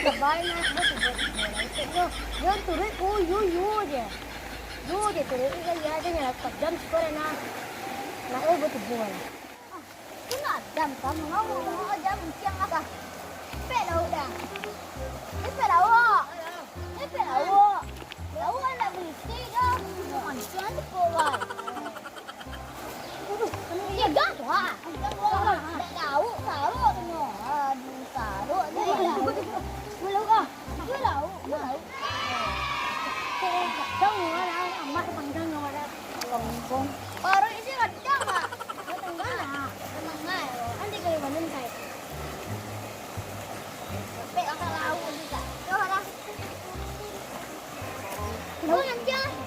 Bahay na mo tuloy. Yun tuloy ko yu je tuloy ka ya je na pagdam skora na ubo tu buhay. Kuna dam ka mga dam siang aka. Pero da. Pero Lawa na bisi ka. Manciang po ba? Iya dah wah. Tahu tu no. Aduh tahu. Belum ah. Belum. Kacang mana? Amat panjang mana? Lombong. Baru ini kacang ah. Tengah. Tengah. Nanti kalau mana saya. Sampai akan laut juga. Kau dah.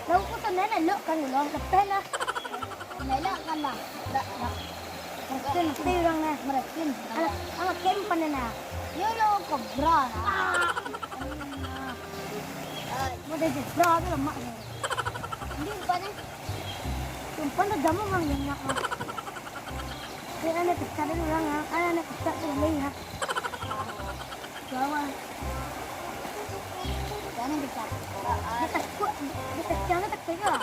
Đâu có tên đấy là lựa cần của nó tập tên á. Lấy lựa cần nào. Mungkin tirang na, mungkin. Anak kempan na. Yo ko bra na. Mo de bra na mak. Hindi pa na. Tumpan na damo mang yang nak. Kaya na pagkada na lang ha. Kaya na pagkada na lang ha. Gawa. Jangan bicara. Kita na taktiga.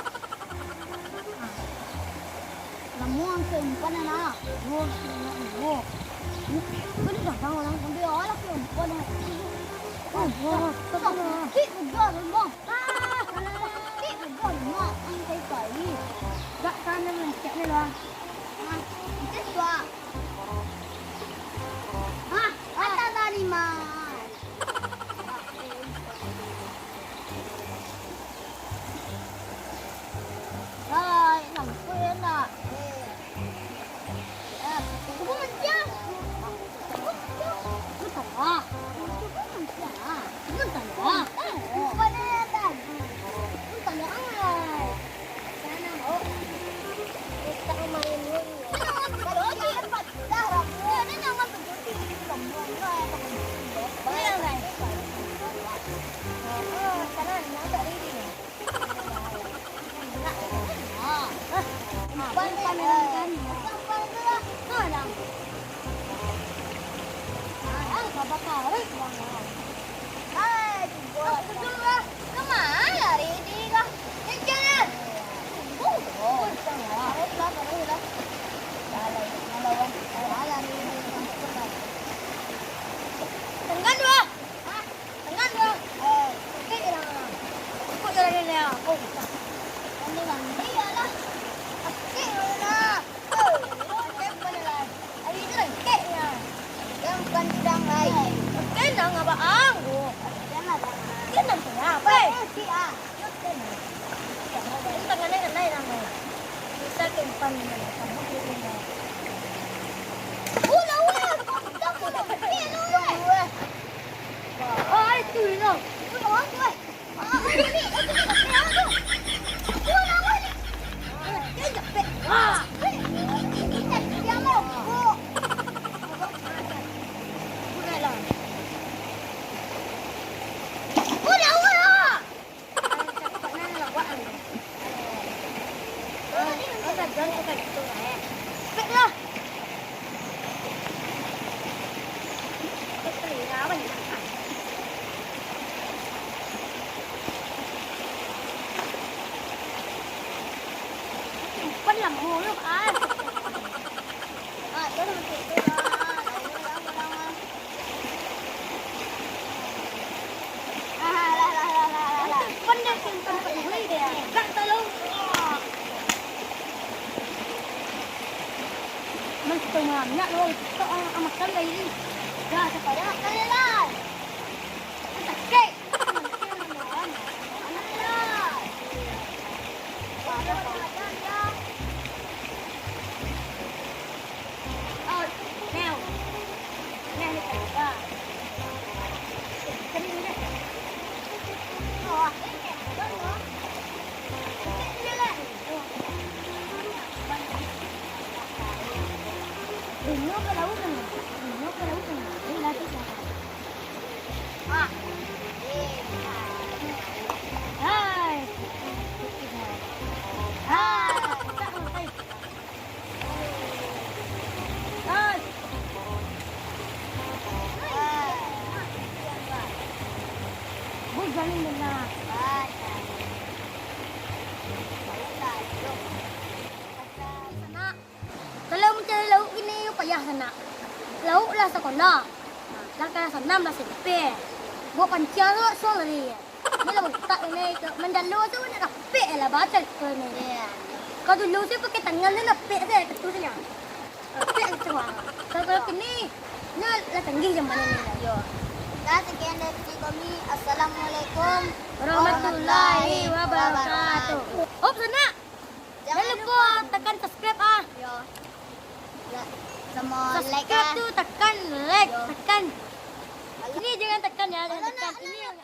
Namuang keempat na. Wo. Ini dah orang ambil orang keempat na. Kik betul memang. Kik betul memang. Angkai kali. Tak sana mencet ni lah. Itu dua. Ada dari mana? Làm quên à. Có Manciang. Có thật à. Có Manciang à. Có thật à. Có đây đây. Có thật à. Sana mau. Kita main luôn. Kalau dia dapat darah. Dia jangan begitu sombong lah. Bayar lah. Sana nak tak ini. Pan kan. Pan dulu. Kadang. Apa kau? Kedua. Kemana hari ini kah? Jangan. Tengah dua. Tengah dua. Okey dah. Kau jalan ni ah. Oh. Ini kan dia lah. Okey lah. Oh, dia benar. Hari ini lah keknya. Yang bukan sedang lain. Okey dah ngapa anggu. Jangan dah. Kenapa apa? Si ah. Ini tangannya kan lain nama. Bisa kempan ni. Lawa. Tak boleh. Lawa. Ah, itu dia. Lawa tu. Ini. Lawa ni. Dia jepit. Kita dia mau. Budahlah. Lawa. Cakapnya lawa ni. Jangan kita gitu eh. Cepatlah. Apa ni? Vẫn làm hồ lúc ăn. Đó là mình chị tôi là. Vẫn đang tìm tâm phận huy để gặn tay luôn. Mình từng làm nhận luôn. Cậu ăn mặc cân lấy đi. Rồi, sẽ phải mặc cân lên lại. Ăn thật kệ. Đừng nhốt cái đấu này. Đừng nhốt cái đấu này. Đây là cái gì? Oh, jangan benar. Sanak. Kalau mencari lauk ini payah sanak. Lauk lah sekolah. Langkah senam lah sedepek. Buat pancing tu suang lagi. Ni lah tak ini mendalu tu nak rapik lah baca ke ni. Kalau dulu saya pakai tangan ni rapik saya ketusnya. Rapik semua. Kalau kini ni lah tinggi macam mana ni lah. Yo. Dan sekian dari video kami. Assalamualaikum Warahmatullahi wabarakatuh. Oh, sanak. Jangan lupa tekan subscribe ah. Yo. Sama like Subscribe tu tekan like, tekan. Ini jangan tekan ya, jangan tekan. Ini yang